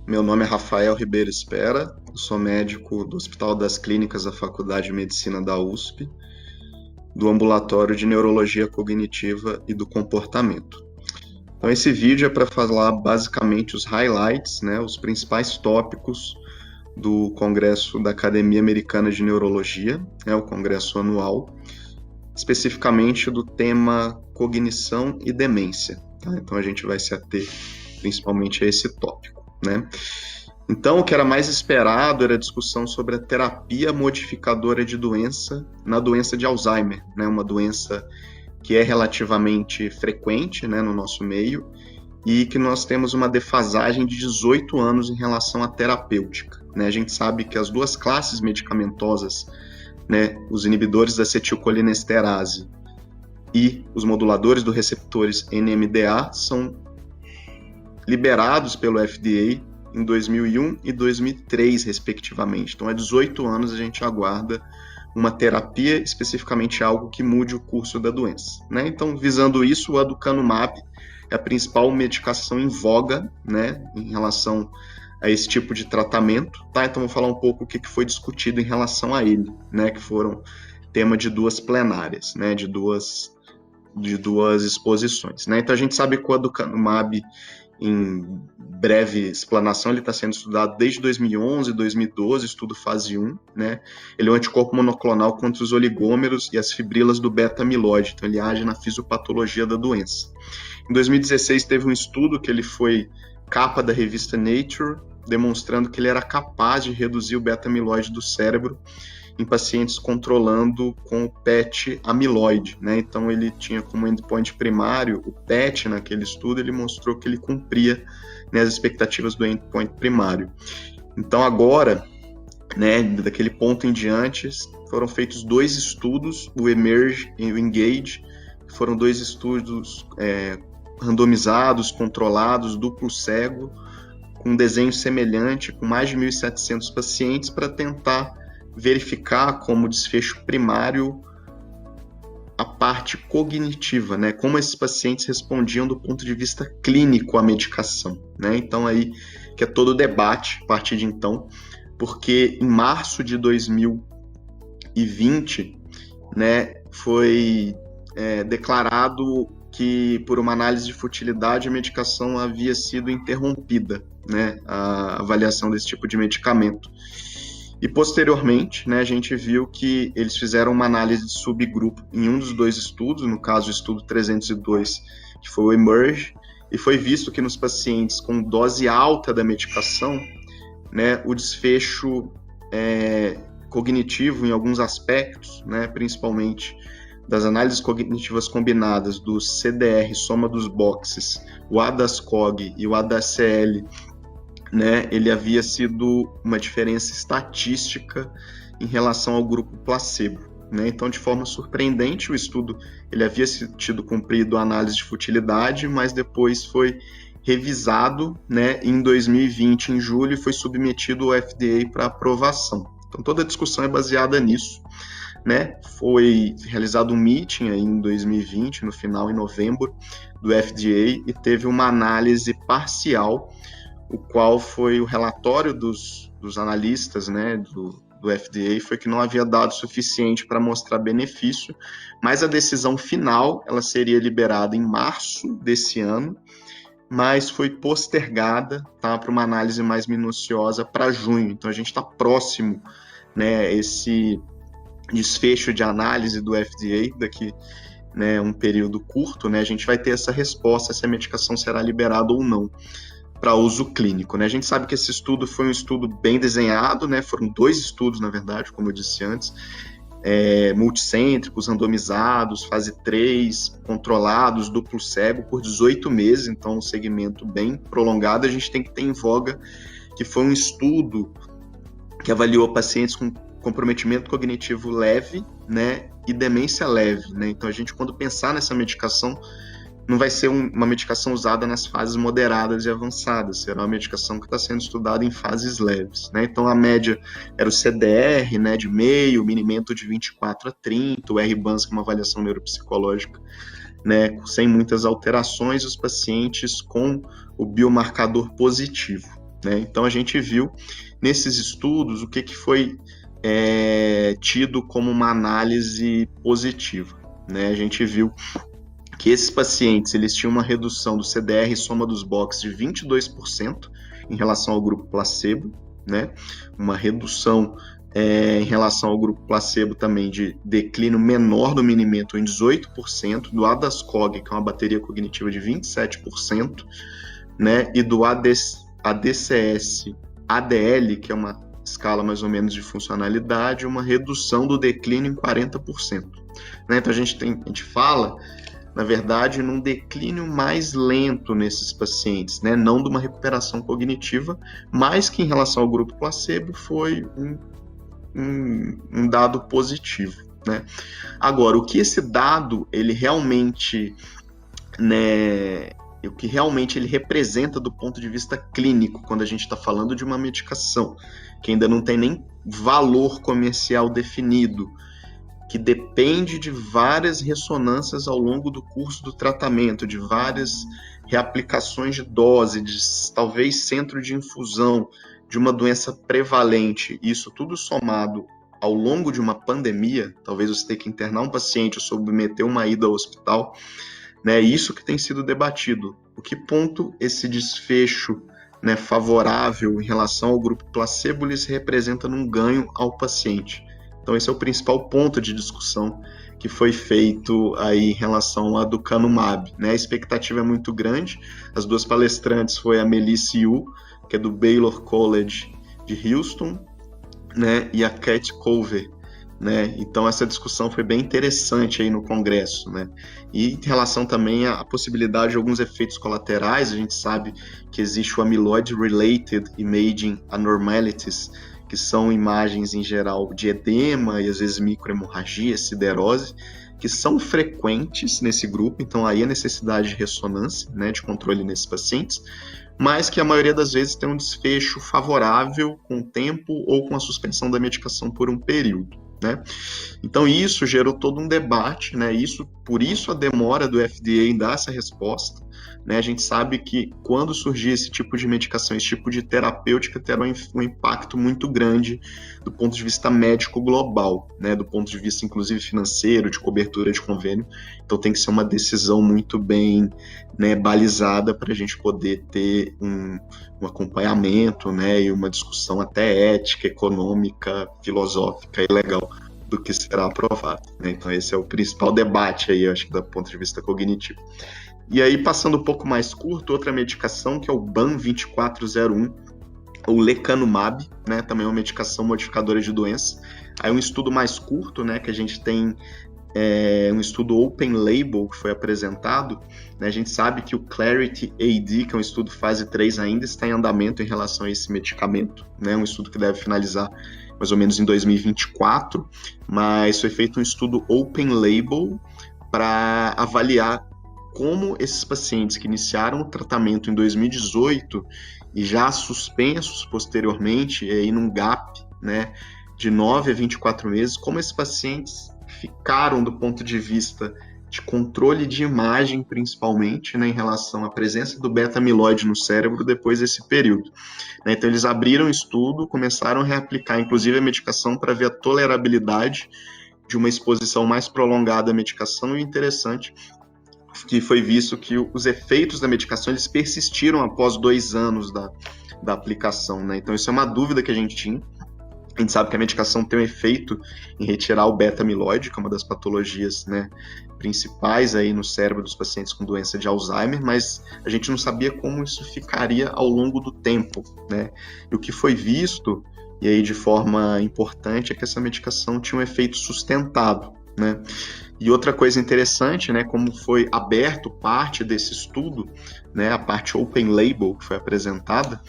Meu nome é Rafael Ribeiro Espera, eu sou médico do Hospital das Clínicas da Faculdade de Medicina da USP, do Ambulatório de Neurologia Cognitiva e do Comportamento. Então esse vídeo é para falar basicamente os highlights, né, os principais tópicos do Congresso da Academia Americana de Neurologia, o Congresso anual, especificamente do tema cognição e demência. Tá? Então a gente vai se ater principalmente a esse tópico. Né? Então, o que era mais esperado era a discussão sobre a terapia modificadora de doença na doença de Alzheimer, né? Uma doença que é relativamente frequente, né, no nosso meio e que nós temos uma defasagem de 18 anos em relação à terapêutica. Né? A gente sabe que as duas classes medicamentosas, né, os inibidores da acetilcolinesterase e os moduladores dos receptores NMDA, são liberados pelo FDA em 2001 e 2003, respectivamente. Então, há 18 anos a gente aguarda uma terapia, especificamente algo que mude o curso da doença. Né? Então, visando isso, o aducanumab é a principal medicação em voga, né, em relação a esse tipo de tratamento. Tá? Então, vou falar um pouco o que foi discutido em relação a ele, né, que foram tema de duas plenárias, né, de duas exposições. Né? Então, a gente sabe que o aducanumab, em breve explanação, ele está sendo estudado desde 2011, 2012, estudo fase 1, né? Ele é um anticorpo monoclonal contra os oligômeros e as fibrilas do beta-amiloide, então ele age na fisiopatologia da doença. Em 2016 teve um estudo que ele foi capa da revista Nature, demonstrando que ele era capaz de reduzir o beta-amiloide do cérebro em pacientes controlando com o PET amiloide, né? Então ele tinha como endpoint primário o PET. Naquele estudo ele mostrou que ele cumpria, né, as expectativas do endpoint primário. Então agora, né, daquele ponto em diante, foram feitos dois estudos, o Emerge e o Engage, que foram dois estudos randomizados, controlados, duplo cego, com um desenho semelhante, com mais de 1.700 pacientes, para tentar verificar como desfecho primário a parte cognitiva, né? Como esses pacientes respondiam do ponto de vista clínico à medicação, né? Então aí que é todo o debate a partir de então, porque em março de 2020, né, foi declarado que por uma análise de futilidade a medicação havia sido interrompida, né? A avaliação desse tipo de medicamento. E posteriormente, né, a gente viu que eles fizeram uma análise de subgrupo em um dos dois estudos, no caso o estudo 302, que foi o Emerge, e foi visto que nos pacientes com dose alta da medicação, né, o desfecho cognitivo em alguns aspectos, né, principalmente das análises cognitivas combinadas do CDR, soma dos boxes, o ADAS-COG e o ADAS-CL, né, ele havia sido uma diferença estatística em relação ao grupo placebo. Né? Então, de forma surpreendente, o estudo ele havia tido cumprido a análise de futilidade, mas depois foi revisado, né, em 2020, em julho, e foi submetido ao FDA para aprovação. Então, toda a discussão é baseada nisso. Né? Foi realizado um meeting aí em 2020, no final, em novembro, do FDA, e teve uma análise parcial, o qual foi o relatório dos analistas, né, do FDA, foi que não havia dado suficiente para mostrar benefício, mas a decisão final ela seria liberada em março desse ano, mas foi postergada, tá, para uma análise mais minuciosa para junho. Então a gente está próximo, né, esse desfecho de análise do FDA daqui, né, um período curto, né, a gente vai ter essa resposta se a medicação será liberada ou não para uso clínico. Né? A gente sabe que esse estudo foi um estudo bem desenhado, né? Foram dois estudos, na verdade, como eu disse antes, multicêntricos, randomizados, fase 3, controlados, duplo cego, por 18 meses, então um segmento bem prolongado. A gente tem que ter em voga que foi um estudo que avaliou pacientes com comprometimento cognitivo leve, né, e demência leve. Né? Então, a gente, quando pensar nessa medicação, não vai ser uma medicação usada nas fases moderadas e avançadas, será uma medicação que está sendo estudada em fases leves. Né? Então, a média era o CDR, né, de meio, o Minimento de 24 a 30, o R-BANS, que é uma avaliação neuropsicológica, né, sem muitas alterações, os pacientes com o biomarcador positivo. né? Então a gente viu nesses estudos o que foi tido como uma análise positiva, né? A gente viu que esses pacientes eles tinham uma redução do CDR soma dos boxes de 22% em relação ao grupo placebo, né? Uma redução em relação ao grupo placebo também de declínio menor do Mini-Mental em 18%, do ADAS-Cog, que é uma bateria cognitiva, de 27%, né? E do ADCS-ADL, que é uma escala mais ou menos de funcionalidade, uma redução do declínio em 40%. Né? Então a gente fala, na verdade, num declínio mais lento nesses pacientes, né? Não de uma recuperação cognitiva, mas que em relação ao grupo placebo foi um dado positivo, né? Agora, o que esse dado ele realmente, né, o que realmente ele representa do ponto de vista clínico, quando a gente está falando de uma medicação que ainda não tem nem valor comercial definido, que depende de várias ressonâncias ao longo do curso do tratamento, de várias reaplicações de dose, de talvez centro de infusão, de uma doença prevalente, isso tudo somado ao longo de uma pandemia, talvez você tenha que internar um paciente ou submeter uma ida ao hospital, né, isso que tem sido debatido. O que ponto esse desfecho, né, favorável em relação ao grupo placebo lhes representa num ganho ao paciente? Então esse é o principal ponto de discussão que foi feito aí em relação ao aducanumab, né? A expectativa é muito grande. As duas palestrantes foi a Melissa Yu, que é do Baylor College de Houston, né? E a Kat Culver, né? Então essa discussão foi bem interessante aí no congresso, né? E em relação também à possibilidade de alguns efeitos colaterais, a gente sabe que existe o amyloid related imaging abnormalities, que são imagens em geral de edema e às vezes microhemorragia, siderose, que são frequentes nesse grupo, então aí a necessidade de ressonância, né, de controle nesses pacientes, mas que a maioria das vezes tem um desfecho favorável com o tempo ou com a suspensão da medicação por um período, né? Então isso gerou todo um debate, né? Por isso a demora do FDA em dar essa resposta, né? A gente sabe que quando surgir esse tipo de medicação, esse tipo de terapêutica, terá um impacto muito grande do ponto de vista médico global, né? Do ponto de vista inclusive financeiro, de cobertura de convênio. Então tem que ser uma decisão muito bem, né, balizada para a gente poder ter um acompanhamento, né, e uma discussão até ética, econômica, filosófica e legal do que será aprovado, né? Então esse é o principal debate aí, eu acho, do ponto de vista cognitivo. E aí, passando um pouco mais curto, outra medicação que é o BAN2401, ou lecanemab, né? Também é uma medicação modificadora de doença. Aí um estudo mais curto, né, que a gente tem um estudo open label que foi apresentado, né? A gente sabe que o Clarity AD, que é um estudo fase 3 ainda, está em andamento em relação a esse medicamento, né? Um estudo que deve finalizar mais ou menos em 2024, mas foi feito um estudo open label para avaliar como esses pacientes que iniciaram o tratamento em 2018 e já suspensos posteriormente, e aí num gap, né, de 9 a 24 meses, como esses pacientes ficaram do ponto de vista de controle de imagem, principalmente, né, em relação à presença do beta-amiloide no cérebro depois desse período. Né? Então, eles abriram o estudo, começaram a reaplicar, inclusive, a medicação para ver a tolerabilidade de uma exposição mais prolongada à medicação, e o interessante que foi visto que os efeitos da medicação eles persistiram após 2 anos da aplicação, né? Então, isso é uma dúvida que a gente tinha. A gente sabe que a medicação tem um efeito em retirar o beta-amiloide, que é uma das patologias, né, principais aí no cérebro dos pacientes com doença de Alzheimer, mas a gente não sabia como isso ficaria ao longo do tempo, né? E o que foi visto, e aí de forma importante, é que essa medicação tinha um efeito sustentado, né? E outra coisa interessante, né, como foi aberto parte desse estudo, né, a parte open label que foi apresentada,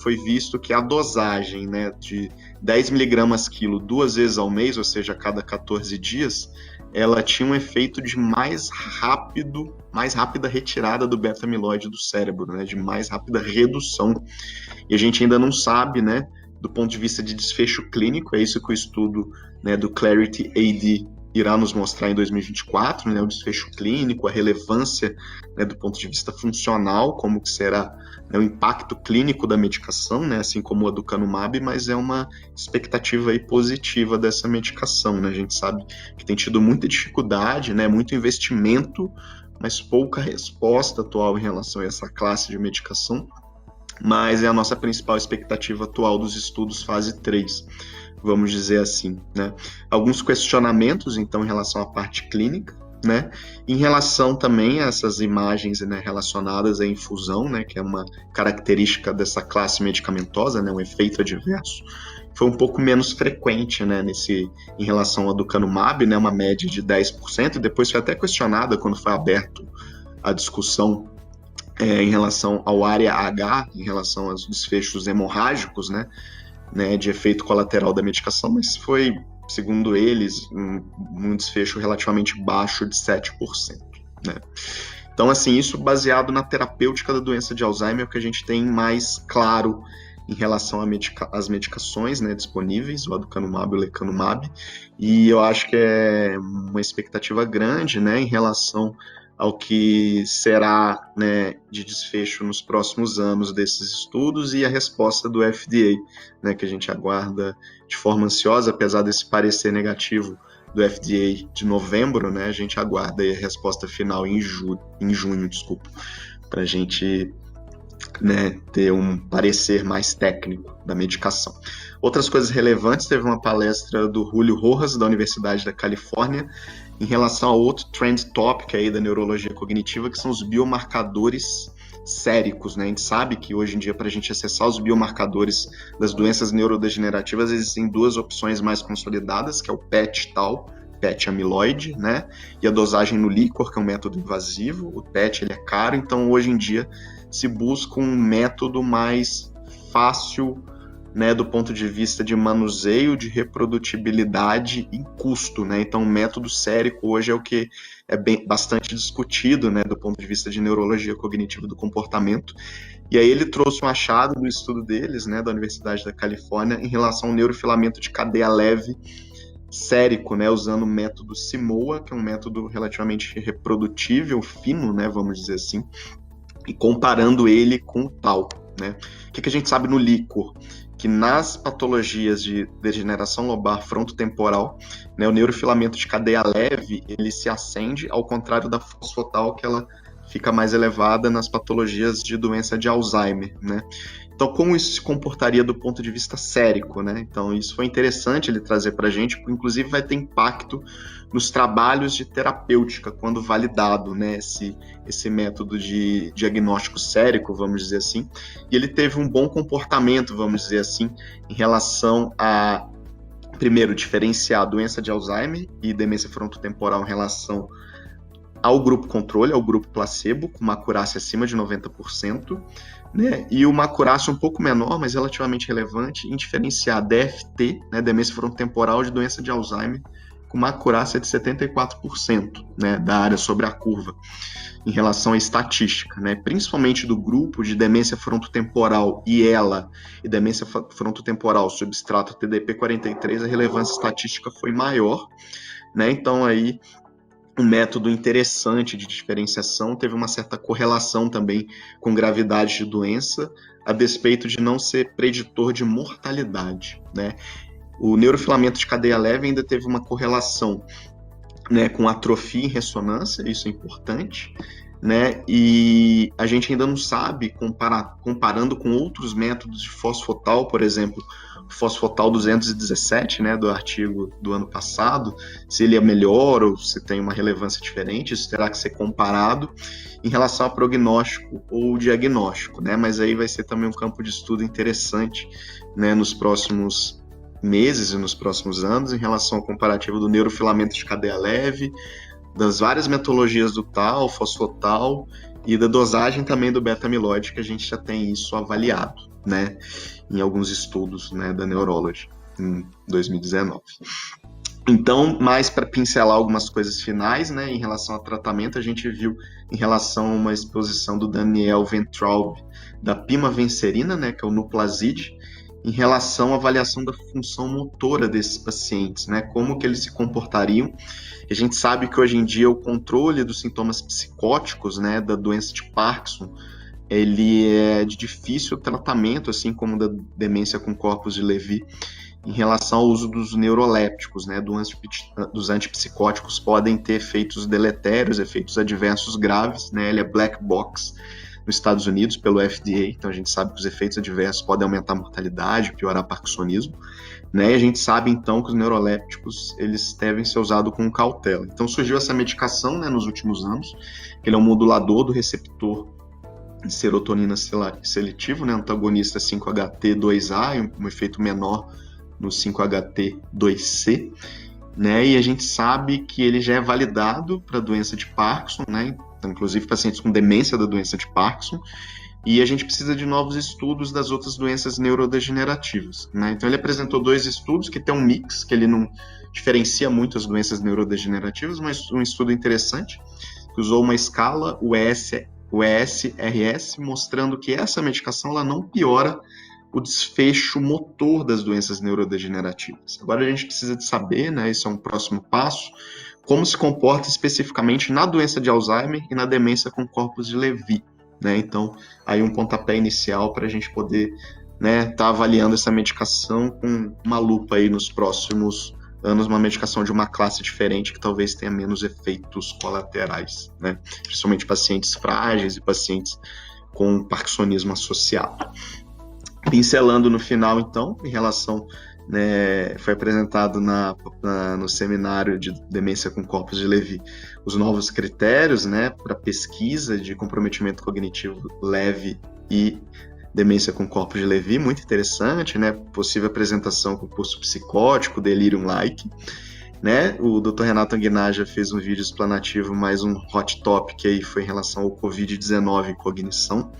foi visto que a dosagem, né, de 10 mg quilo 2 vezes ao mês, ou seja, a cada 14 dias, ela tinha um efeito de mais rápida retirada do beta-amiloide do cérebro, né, de mais rápida redução. E a gente ainda não sabe, né, do ponto de vista de desfecho clínico, é isso que o estudo, né, do Clarity AD irá nos mostrar em 2024, né, o desfecho clínico, a relevância, né, do ponto de vista funcional, como que será, né, o impacto clínico da medicação, né, assim como o aducanumab, mas é uma expectativa aí positiva dessa medicação, né? A gente sabe que tem tido muita dificuldade, né, muito investimento, mas pouca resposta atual em relação a essa classe de medicação, mas é a nossa principal expectativa atual dos estudos fase 3, vamos dizer assim, né? Alguns questionamentos, então, em relação à parte clínica, né? Em relação também a essas imagens, né, relacionadas à infusão, né, que é uma característica dessa classe medicamentosa, né, um efeito adverso, foi um pouco menos frequente, né, em relação ao aducanumab, né, uma média de 10%, e depois foi até questionada quando foi aberto a discussão em relação ao área H, em relação aos desfechos hemorrágicos, né, de efeito colateral da medicação, mas foi, segundo eles, um desfecho relativamente baixo de 7%. Né? Então, assim, isso baseado na terapêutica da doença de Alzheimer, é o que a gente tem mais claro em relação às medicações, né, disponíveis, o aducanumab e o lecanemab, e eu acho que é uma expectativa grande, né, em relação ao que será, né, de desfecho nos próximos anos desses estudos e a resposta do FDA, né, que a gente aguarda de forma ansiosa, apesar desse parecer negativo do FDA de novembro, né, a gente aguarda aí a resposta final em junho, para a gente, né, ter um parecer mais técnico da medicação. Outras coisas relevantes, teve uma palestra do Julio Rojas, da Universidade da Califórnia, em relação a outro trend topic aí da neurologia cognitiva, que são os biomarcadores séricos, né? A gente sabe que hoje em dia, para a gente acessar os biomarcadores das doenças neurodegenerativas, existem duas opções mais consolidadas, que é o PET-Tau, PET amiloide, né? E a dosagem no líquor, que é um método invasivo. O PET, ele é caro, então hoje em dia se busca um método mais fácil, né, do ponto de vista de manuseio, de reprodutibilidade e custo, né? Então, o método sérico hoje é o que é bastante discutido, né, do ponto de vista de neurologia cognitiva do comportamento. E aí ele trouxe um achado do estudo deles, né, da Universidade da Califórnia, em relação ao neurofilamento de cadeia leve sérico, né, usando o método Simoa, que é um método relativamente reprodutível, fino, né, vamos dizer assim, e comparando ele com o Tau, né? O que a gente sabe no líquor? Que nas patologias de degeneração lobar frontotemporal, né, o neurofilamento de cadeia leve, ele se acende, ao contrário da fosfotal, que ela fica mais elevada nas patologias de doença de Alzheimer, né? Então, como isso se comportaria do ponto de vista sérico, né? Então, isso foi interessante ele trazer para a gente, porque inclusive vai ter impacto nos trabalhos de terapêutica, quando validado, né, esse método de diagnóstico sérico, vamos dizer assim, e ele teve um bom comportamento, vamos dizer assim, em relação a, primeiro, diferenciar a doença de Alzheimer e demência frontotemporal em relação ao grupo controle, ao grupo placebo, com uma acurácia acima de 90%, né, e uma acurácia um pouco menor, mas relativamente relevante, em diferenciar DFT, né, demência frontotemporal, de doença de Alzheimer, com uma acurácia de 74%, né, da área sobre a curva, em relação à estatística, né, principalmente do grupo de demência frontotemporal e demência frontotemporal substrato TDP-43, a relevância estatística foi maior, né, então aí um método interessante de diferenciação, teve uma certa correlação também com gravidade de doença, a despeito de não ser preditor de mortalidade, né. O neurofilamento de cadeia leve ainda teve uma correlação, né, com atrofia em ressonância, isso é importante, né, e a gente ainda não sabe, comparando com outros métodos de fosfotal, por exemplo, o fosfotal 217, né, do artigo do ano passado, se ele é melhor ou se tem uma relevância diferente, isso terá que ser comparado em relação a prognóstico ou diagnóstico, né, mas aí vai ser também um campo de estudo interessante, né, nos próximos meses e nos próximos anos, em relação ao comparativo do neurofilamento de cadeia leve, das várias metodologias do Tau, fosfotal e da dosagem também do beta-amiloide, que a gente já tem isso avaliado, né, em alguns estudos, né, da Neurology em 2019. Então, mais para pincelar algumas coisas finais, né, em relação ao tratamento, a gente viu em relação a uma exposição do Daniel Ventraub da pimavanserina, né, que é o Nuplazid, em relação à avaliação da função motora desses pacientes, né? Como que eles se comportariam. A gente sabe que hoje em dia o controle dos sintomas psicóticos, né, da doença de Parkinson, ele é de difícil tratamento, assim como da demência com corpus de Levy, em relação ao uso dos neurolépticos, né, dos antipsicóticos podem ter efeitos deletérios, efeitos adversos graves, né, ele é black box nos Estados Unidos pelo FDA, então a gente sabe que os efeitos adversos podem aumentar a mortalidade, piorar o parkinsonismo, né, e a gente sabe então que os neurolépticos eles devem ser usados com cautela. Então surgiu essa medicação, né, nos últimos anos, que ele é um modulador do receptor de serotonina seletivo, né, antagonista 5-HT2A, um efeito menor no 5-HT2C, né, e a gente sabe que ele já é validado para a doença de Parkinson, né, então, inclusive pacientes com demência da doença de Parkinson, e a gente precisa de novos estudos das outras doenças neurodegenerativas, né, então ele apresentou 2 estudos que tem um mix, que ele não diferencia muito as doenças neurodegenerativas, mas um estudo interessante, que usou uma escala, o ESRS, mostrando que essa medicação ela não piora o desfecho motor das doenças neurodegenerativas. Agora a gente precisa de saber, né, esse é um próximo passo, como se comporta especificamente na doença de Alzheimer e na demência com corpus de Levy, né? Então, aí um pontapé inicial para a gente poder, né, tá avaliando essa medicação com uma lupa aí nos próximos anos, uma medicação de uma classe diferente que talvez tenha menos efeitos colaterais, né? Principalmente pacientes frágeis e pacientes com parkinsonismo associado. Pincelando no final, então, em relação, né, foi apresentado no seminário de demência com corpus de Levy os novos critérios, né, para pesquisa de comprometimento cognitivo leve e demência com corpus de Levy, muito interessante, né, possível apresentação com curso psicótico, delirium-like, né, o Dr. Renato Anguinaja fez um vídeo explanativo, mais um hot topic aí foi em relação ao Covid-19 e cognição,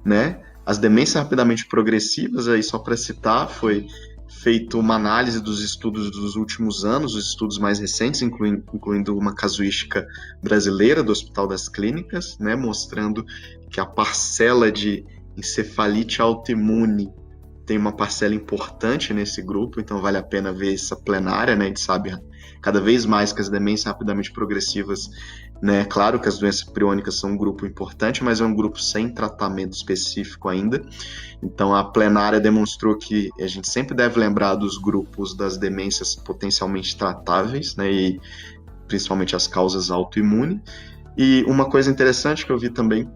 né. As demências rapidamente progressivas, aí só para citar, foi feita uma análise dos estudos dos últimos anos, os estudos mais recentes, incluindo uma casuística brasileira do Hospital das Clínicas, né, mostrando que a parcela de encefalite autoimune tem uma parcela importante nesse grupo, então vale a pena ver essa plenária, né, a gente sabe cada vez mais que as demências rapidamente progressivas, né, claro que as doenças priônicas são um grupo importante, mas é um grupo sem tratamento específico ainda, então a plenária demonstrou que a gente sempre deve lembrar dos grupos das demências potencialmente tratáveis, né, e principalmente as causas autoimunes, e uma coisa interessante que eu vi também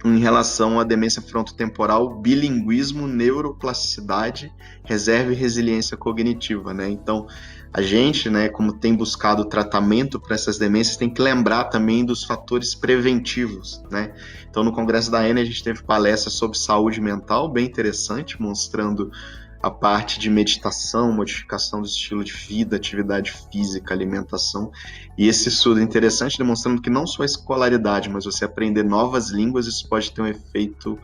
em relação à demência frontotemporal, bilinguismo, neuroplasticidade, reserva e resiliência cognitiva, né? Então, a gente, né, como tem buscado tratamento para essas demências, tem que lembrar também dos fatores preventivos, né? Então, no Congresso da ENA, a gente teve palestra sobre saúde mental, bem interessante, mostrando a parte de meditação, modificação do estilo de vida, atividade física, alimentação. E esse estudo é interessante, demonstrando que não só a escolaridade, mas você aprender novas línguas, isso pode ter um efeito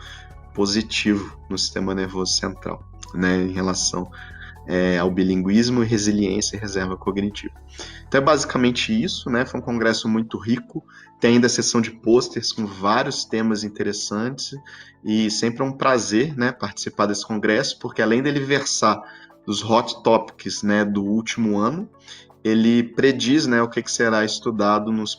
positivo no sistema nervoso central, né, em relação ao bilinguismo, resiliência e reserva cognitiva. Então é basicamente isso, né? Foi um congresso muito rico, tem ainda a sessão de pôsteres com vários temas interessantes e sempre é um prazer, né, participar desse congresso, porque além dele versar dos hot topics, né, do último ano, ele prediz, né, o que será estudado nos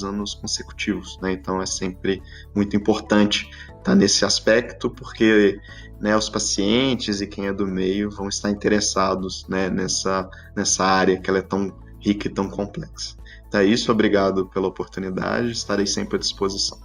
anos consecutivos, né? Então é sempre muito importante estar nesse aspecto, porque, né, os pacientes e quem é do meio vão estar interessados, né, nessa área que ela é tão rica e tão complexa. Então é isso, obrigado pela oportunidade, estarei sempre à disposição.